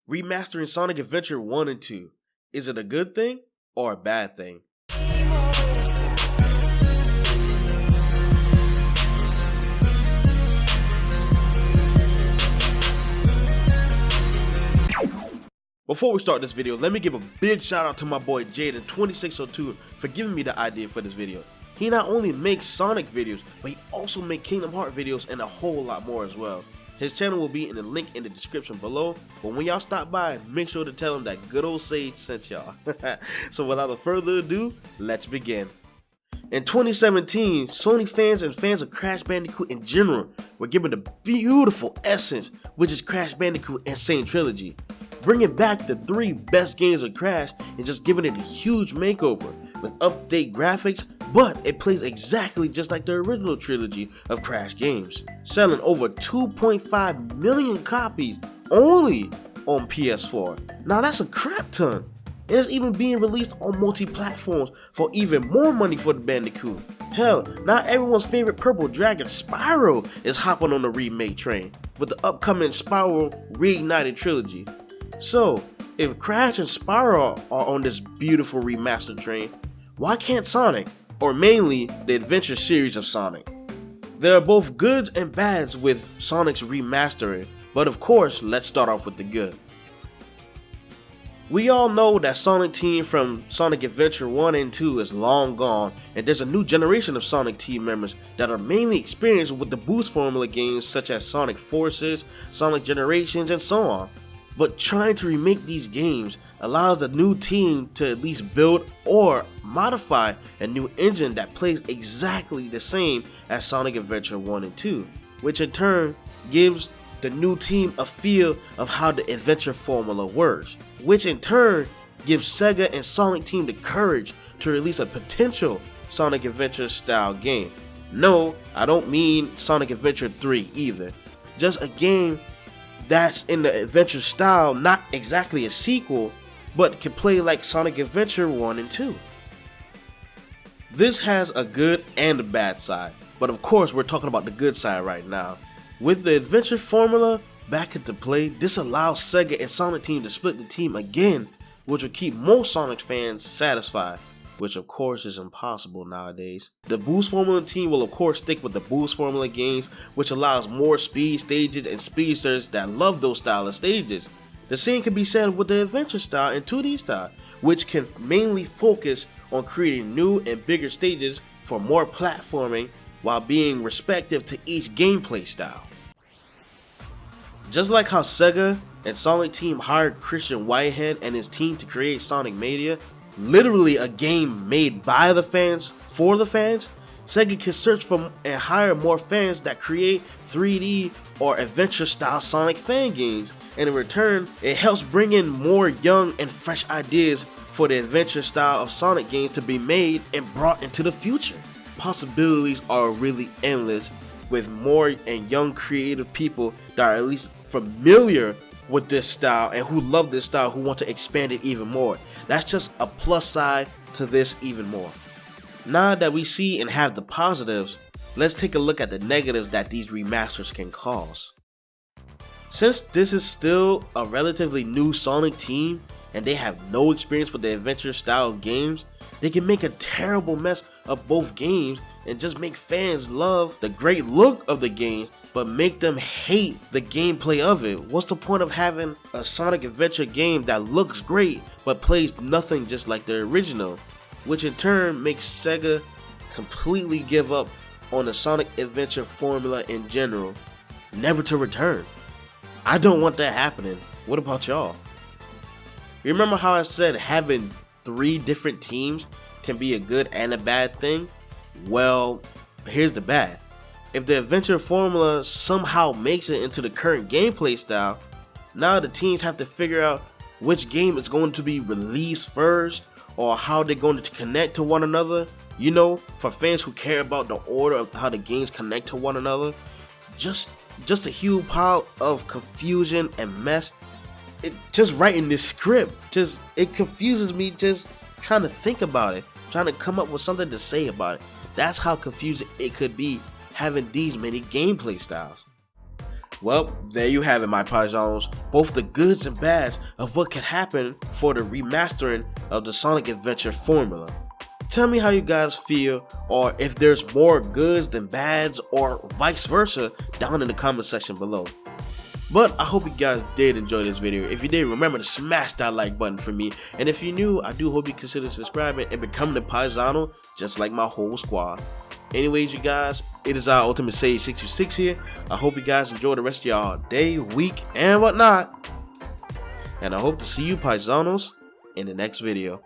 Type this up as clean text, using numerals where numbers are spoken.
Remastering Sonic Adventure 1 and 2. Is it a good thing or a bad thing? Before we start this video, let me give a big shout out to my boy Jaden2602 for giving me the idea for this video. He not only makes Sonic videos, but he also makes Kingdom Hearts videos and a whole lot more as well. His channel will be in the link in the description below, but when y'all stop by, make sure to tell him that good old Sage sent y'all. So without further ado, let's begin. In 2017, Sony fans and fans of Crash Bandicoot in general were given the beautiful essence, which is Crash Bandicoot and Sane Trilogy, bringing back the three best games of Crash and just giving it a huge makeover with update graphics, but it plays exactly just like the original trilogy of Crash games, selling over 2.5 million copies only on PS4. Now that's a crap ton. It's even being released on multi-platforms for even more money for the Bandicoot. Hell, not everyone's favorite purple dragon Spyro is hopping on the remake train with the upcoming Spyro Reignited trilogy. So, if Crash and Spyro are on this beautiful remaster train, why can't Sonic, or mainly the adventure series of Sonic? There are both goods and bads with Sonic's remastering, but of course, let's start off with the good. We all know that Sonic Team from Sonic Adventure 1 and 2 is long gone, and there's a new generation of Sonic Team members that are mainly experienced with the Boost formula games such as Sonic Forces, Sonic Generations, and so on. But trying to remake these games allows the new team to at least build or modify a new engine that plays exactly the same as Sonic Adventure 1 and 2, which in turn gives the new team a feel of how the adventure formula works, which in turn gives Sega and Sonic Team the courage to release a potential Sonic Adventure style game. No, I don't mean Sonic Adventure 3 either, just a game that's in the adventure style, not exactly a sequel, but can play like Sonic Adventure 1 and 2. This has a good and a bad side, but of course we're talking about the good side right now. With the adventure formula back into play, this allows Sega and Sonic Team to split the team again, which will keep most Sonic fans satisfied, which of course is impossible nowadays. The Boost Formula team will of course stick with the Boost Formula games, which allows more speed stages and speedsters that love those style of stages. The same can be said with the adventure style and 2D style, which can mainly focus on creating new and bigger stages for more platforming while being respective to each gameplay style. Just like how Sega and Sonic Team hired Christian Whitehead and his team to create Sonic Mania, literally a game made by the fans, for the fans, Sega can search for and hire more fans that create 3D or adventure style Sonic fan games, and in return, it helps bring in more young and fresh ideas for the adventure style of Sonic games to be made and brought into the future. Possibilities are really endless with more and young creative people that are at least familiar with this style and who love this style, who want to expand it even more. That's just a plus side to this even more. Now that we see and have the positives, let's take a look at the negatives that these remasters can cause. Since this is still a relatively new Sonic team and they have no experience with the adventure style games, they can make a terrible mess of both games and just make fans love the great look of the game but make them hate the gameplay of it. What's the point of having a Sonic Adventure game that looks great but plays nothing just like the original? Which in turn makes Sega completely give up on the Sonic Adventure formula in general, never to return. I don't want that happening. What about y'all? Remember how I said having 3 different teams can be a good and a bad thing? Well, here's the bad. If the adventure formula somehow makes it into the current gameplay style, now the teams have to figure out which game is going to be released first or how they're going to connect to one another. You know, for fans who care about the order of how the games connect to one another, just a huge pile of confusion and mess. Just writing this script, it confuses me just trying to think about it, trying to come up with something to say about it. That's how confusing it could be having these many gameplay styles. Well, there you have it, my paisanos, both the goods and bads of what could happen for the remastering of the Sonic Adventure formula. Tell me how you guys feel, or if there's more goods than bads, or vice versa, down in the comment section below. But I hope you guys did enjoy this video. If you did, remember to smash that like button for me. And if you're new, I do hope you consider subscribing and becoming a paisano, just like my whole squad. Anyways, you guys, it is our Ultimate Sage 626 here. I hope you guys enjoy the rest of y'all day, week, and whatnot. And I hope to see you paisanos in the next video.